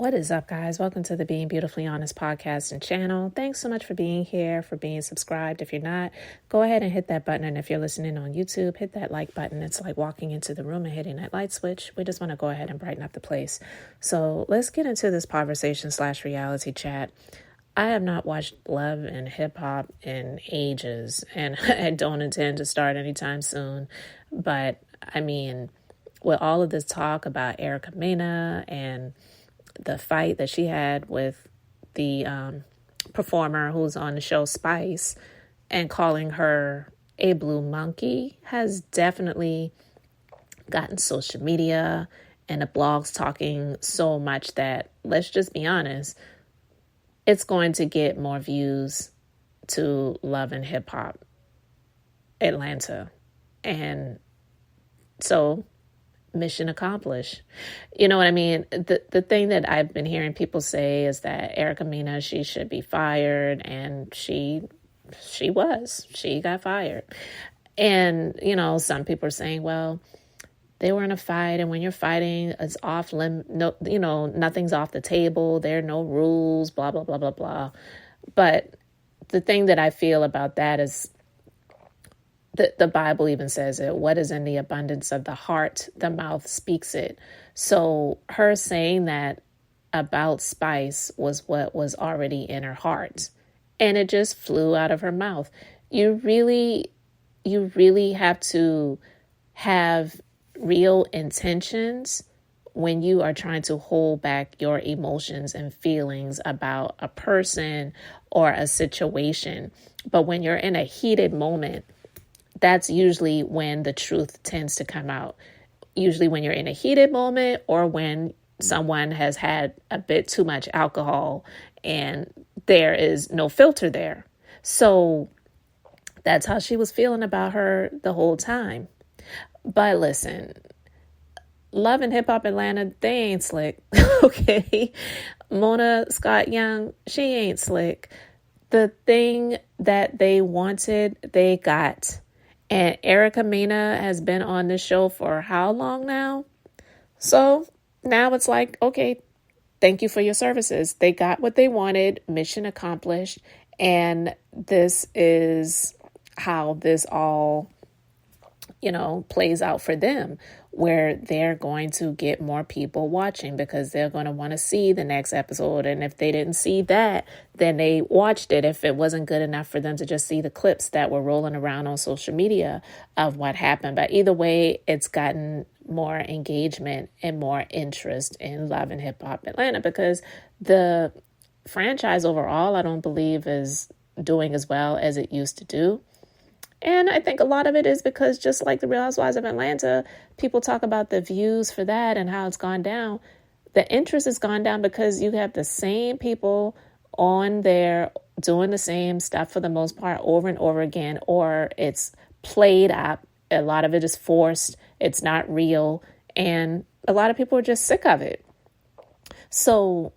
What is up, guys? Welcome to the Being Beautifully Honest podcast and channel. Thanks so much for being here, for being subscribed. If you're not, go ahead and hit that button. And if you're listening on YouTube, hit that like button. It's like walking into the room and hitting that light switch. We just want to go ahead and brighten up the place. So let's get into this conversation/reality chat. I have not watched Love and Hip Hop in ages, and I don't intend to start anytime soon. But I mean, with all of this talk about Erica Mena and the fight that she had with the performer who's on the show Spice, and calling her a blue monkey, has definitely gotten social media and the blogs talking so much that, let's just be honest, it's going to get more views to Love and Hip Hop Atlanta. And so mission accomplished. You know what I mean? The thing that I've been hearing people say is that Erica Mena, she should be fired, and she got fired. And, you know, some people are saying, well, they were in a fight, and when you're fighting, it's off no, you know, nothing's off the table. There are no rules, blah, blah, blah, blah, blah. But the thing that I feel about that is, the Bible even says it. What is in the abundance of the heart, the mouth speaks it. So her saying that about Spice was what was already in her heart, and it just flew out of her mouth. You really have to have real intentions when you are trying to hold back your emotions and feelings about a person or a situation. But when you're in a heated moment, that's usually when the truth tends to come out. Usually when you're in a heated moment, or when someone has had a bit too much alcohol and there is no filter there. So that's how she was feeling about her the whole time. But listen, Love and Hip Hop Atlanta, they ain't slick. Okay. Mona Scott Young, she ain't slick. The thing that they wanted, they got. And Erica Mena has been on this show for how long now? So now it's like, okay, thank you for your services. They got what they wanted, mission accomplished. And this is how this all, plays out for them, where they're going to get more people watching because they're going to want to see the next episode. And if they didn't see that, then they watched it if it wasn't good enough for them to just see the clips that were rolling around on social media of what happened. But either way, it's gotten more engagement and more interest in Love and Hip Hop Atlanta, because the franchise overall, I don't believe, is doing as well as it used to do. And I think a lot of it is because, just like the Real Housewives of Atlanta, people talk about the views for that and how it's gone down. The interest has gone down because you have the same people on there doing the same stuff for the most part over and over again, or it's played up. A lot of it is forced. It's not real. And a lot of people are just sick of it. So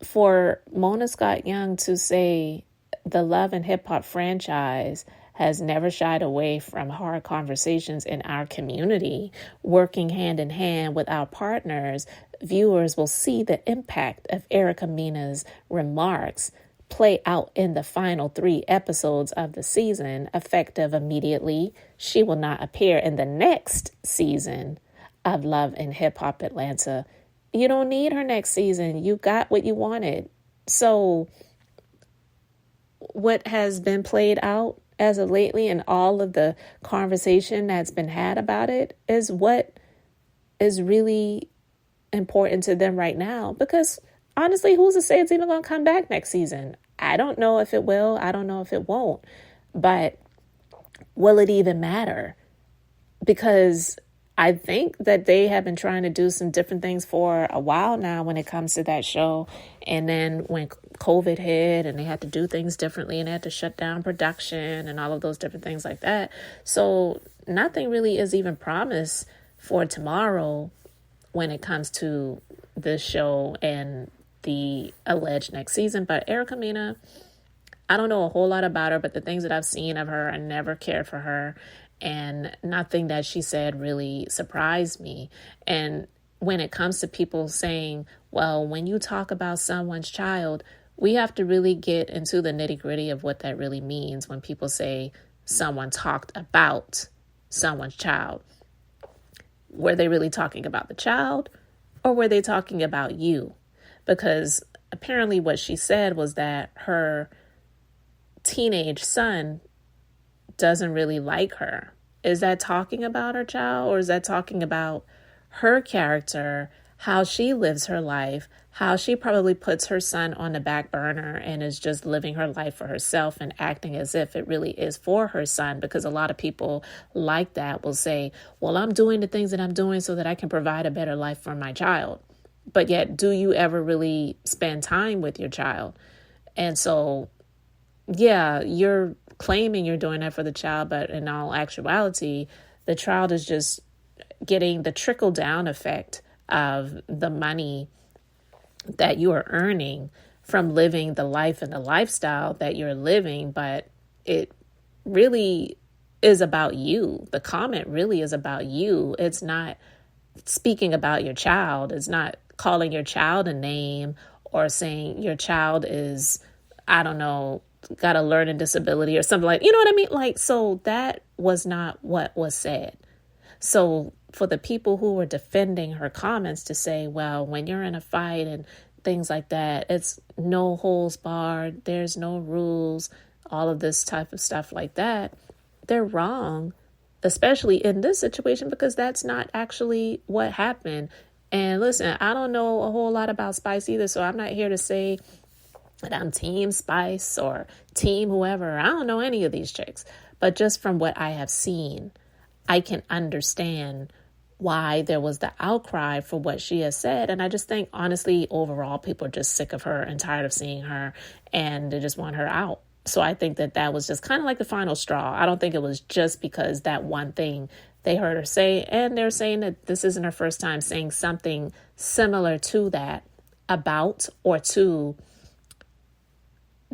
for Mona Scott Young to say the Love and Hip Hop franchise has never shied away from hard conversations in our community, working hand in hand with our partners, viewers will see the impact of Erica Mena's remarks play out in the final 3 episodes of the season, effective immediately. She will not appear in the next season of Love and Hip Hop Atlanta. You don't need her next season. You got what you wanted. So what has been played out as of lately, and all of the conversation that's been had about it, is what is really important to them right now. Because honestly, who's to say it's even going to come back next season? I don't know if it will. I don't know if it won't. But will it even matter? Because I think that they have been trying to do some different things for a while now when it comes to that show. And then when COVID hit and they had to do things differently and they had to shut down production and all of those different things like that. So nothing really is even promised for tomorrow when it comes to this show and the alleged next season. But Erica Mena, I don't know a whole lot about her, but the things that I've seen of her, I never cared for her. And nothing that she said really surprised me. And when it comes to people saying, well, when you talk about someone's child, we have to really get into the nitty gritty of what that really means when people say someone talked about someone's child. Were they really talking about the child, or were they talking about you? Because apparently what she said was that her teenage son doesn't really like her. Is that talking about her child, or is that talking about her character, how she lives her life, how she probably puts her son on the back burner and is just living her life for herself and acting as if it really is for her son? Because a lot of people like that will say, well, I'm doing the things that I'm doing so that I can provide a better life for my child. But yet, do you ever really spend time with your child? And so, yeah, you're claiming you're doing that for the child, but in all actuality, the child is just getting the trickle down effect of the money that you are earning from living the life and the lifestyle that you're living. But it really is about you. The comment really is about you. It's not speaking about your child. It's not calling your child a name or saying your child is, I don't know, got a learning disability or something like, you know what I mean? Like, so that was not what was said. So for the people who were defending her comments to say, well, when you're in a fight and things like that, it's no holds barred, there's no rules, all of this type of stuff like that, they're wrong, especially in this situation, because that's not actually what happened. And listen, I don't know a whole lot about Spice either, so I'm not here to say that I'm team Spice or team whoever. I don't know any of these chicks. But just from what I have seen, I can understand why there was the outcry for what she has said. And I just think, honestly, overall, people are just sick of her and tired of seeing her, and they just want her out. So I think that that was just kind of like the final straw. I don't think it was just because that one thing they heard her say, and they're saying that this isn't her first time saying something similar to that about or to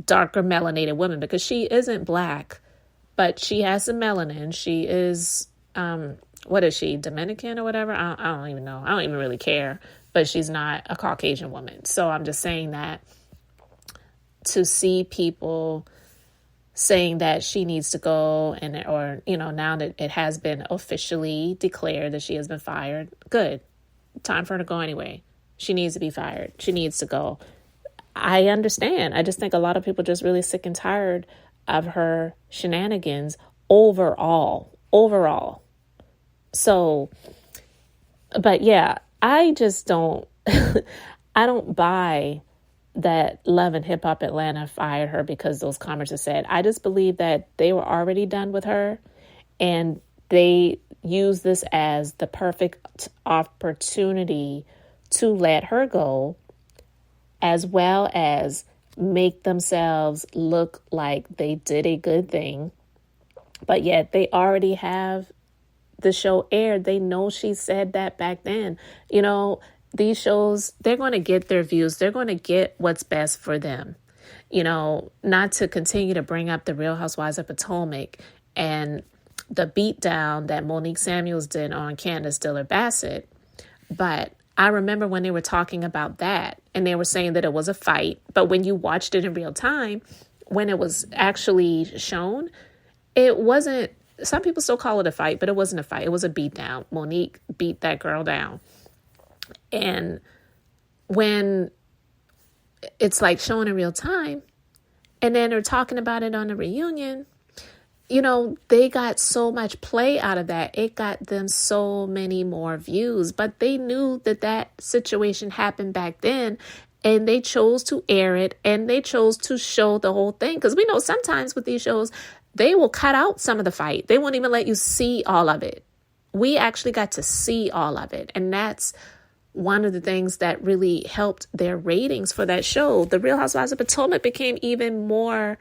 darker melanated women, because she isn't black, but she has some melanin. She is, what is she, Dominican or whatever? I don't even know. I don't even really care, but she's not a Caucasian woman. So I'm just saying that to see people saying that she needs to go, and or, you know, now that it has been officially declared that she has been fired, good. Time for her to go anyway. She needs to be fired. She needs to go. I understand. I just think a lot of people are just really sick and tired of her shenanigans overall. So, but yeah, I just don't, I don't buy that Love and Hip Hop Atlanta fired her because those comments are said. I just believe that they were already done with her, and they used this as the perfect opportunity to let her go, as well as make themselves look like they did a good thing. But yet they already have the show aired. They know she said that back then. You know, these shows, they're going to get their views. They're going to get what's best for them. You know, not to continue to bring up the Real Housewives of Potomac and the beatdown that Monique Samuels did on Candace Diller Bassett. But I remember when they were talking about that, and they were saying that it was a fight. But when you watched it in real time, when it was actually shown, it wasn't. Some people still call it a fight, but it wasn't a fight. It was a beatdown. Monique beat that girl down. And when it's like shown in real time, and then they're talking about it on the reunion, you know, they got so much play out of that. It got them so many more views, but they knew that that situation happened back then, and they chose to air it, and they chose to show the whole thing. Because we know sometimes with these shows, they will cut out some of the fight. They won't even let you see all of it. We actually got to see all of it. And that's one of the things that really helped their ratings for that show. The Real Housewives of Potomac became even more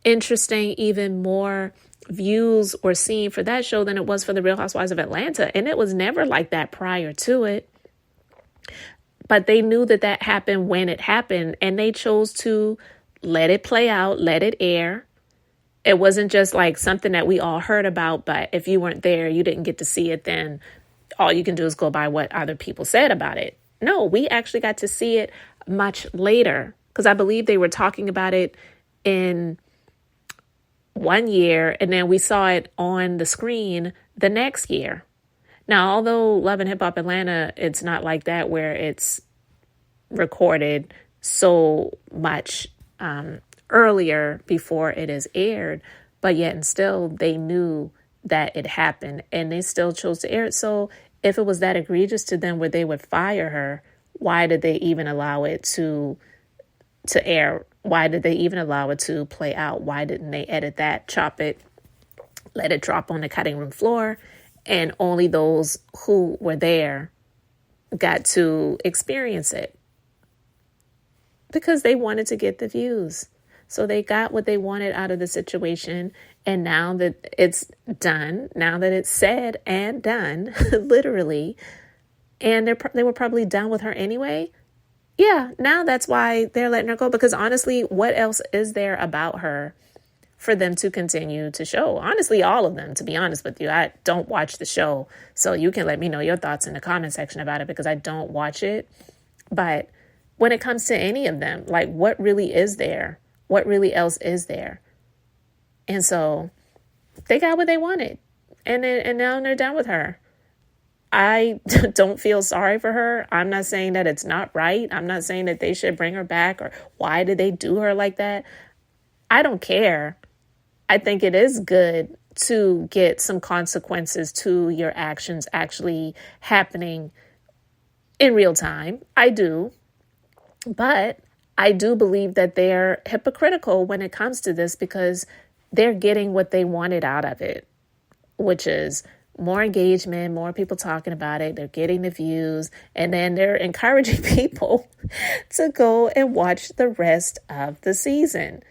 interesting, even more views were seen for that show than it was for the Real Housewives of Atlanta. And it was never like that prior to it. But they knew that that happened when it happened, and they chose to let it play out, let it air. It wasn't just like something that we all heard about, but if you weren't there, you didn't get to see it then. all you can do is go by what other people said about it. No, we actually got to see it much later, because I believe they were talking about it in one year, and then we saw it on the screen the next year. Now, although Love and Hip Hop Atlanta, it's not like that where it's recorded so much earlier before it is aired, but yet and still they knew that it happened and they still chose to air it. So if it was that egregious to them where they would fire her, why did they even allow it to air? Why did they even allow it to play out? Why didn't they edit that, chop it, let it drop on the cutting room floor, and only those who were there got to experience it? Because they wanted to get the views. So they got what they wanted out of the situation. And now that it's done, now that it's said and done, literally, and they were probably done with her anyway. Yeah, now that's why they're letting her go. Because honestly, what else is there about her for them to continue to show? Honestly, all of them, to be honest with you. I don't watch the show, so you can let me know your thoughts in the comment section about it, because I don't watch it. But when it comes to any of them, like, what really is there? What really else is there? And so they got what they wanted, and now they're done with her. I don't feel sorry for her. I'm not saying that it's not right. I'm not saying that they should bring her back, or why did they do her like that? I don't care. I think it is good to get some consequences to your actions actually happening in real time. I do. But I do believe that they're hypocritical when it comes to this, because they're getting what they wanted out of it, which is more engagement, more people talking about it. They're getting the views, and then they're encouraging people to go and watch the rest of the season,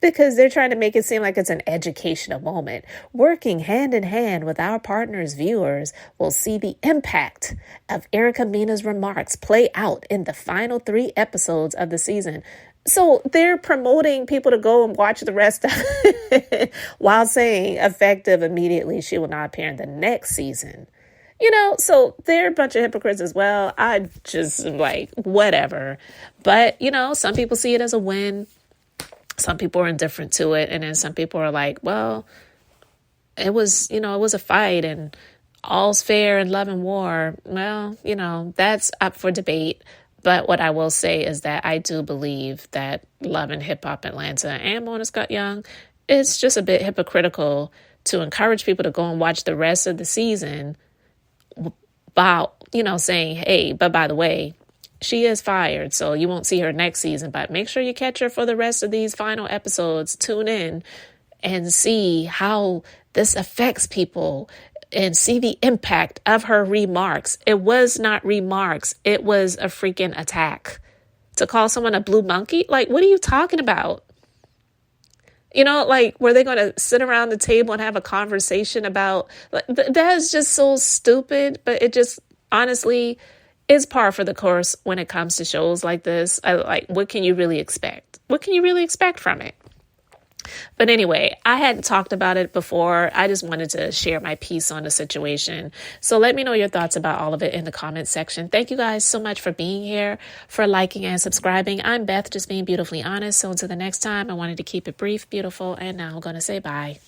because they're trying to make it seem like it's an educational moment. Working hand in hand with our partners, viewers will see the impact of Erica Mena's remarks play out in the final 3 episodes of the season. So they're promoting people to go and watch the rest of it while saying effective immediately, she will not appear in the next season. So they're a bunch of hypocrites as well. I just like, whatever. But, some people see it as a win. Some people are indifferent to it. And then some people are like, well, it was a fight and all's fair in love and war. Well, that's up for debate. But what I will say is that I do believe that Love and Hip Hop Atlanta and Mona Scott Young, it's just a bit hypocritical to encourage people to go and watch the rest of the season about, saying, hey, but by the way, she is fired, so you won't see her next season, but make sure you catch her for the rest of these final episodes. Tune in and see how this affects people and see the impact of her remarks. It was not remarks. It was a freaking attack. To call someone a blue monkey? Like, what are you talking about? Were they going to sit around the table and have a conversation about, that is just so stupid, but it just honestly is par for the course when it comes to shows like this. What can you really expect? What can you really expect from it? But anyway, I hadn't talked about it before. I just wanted to share my piece on the situation. So let me know your thoughts about all of it in the comments section. Thank you guys so much for being here, for liking and subscribing. I'm Beth, just being beautifully honest. So until the next time, I wanted to keep it brief, beautiful, and now I'm going to say bye.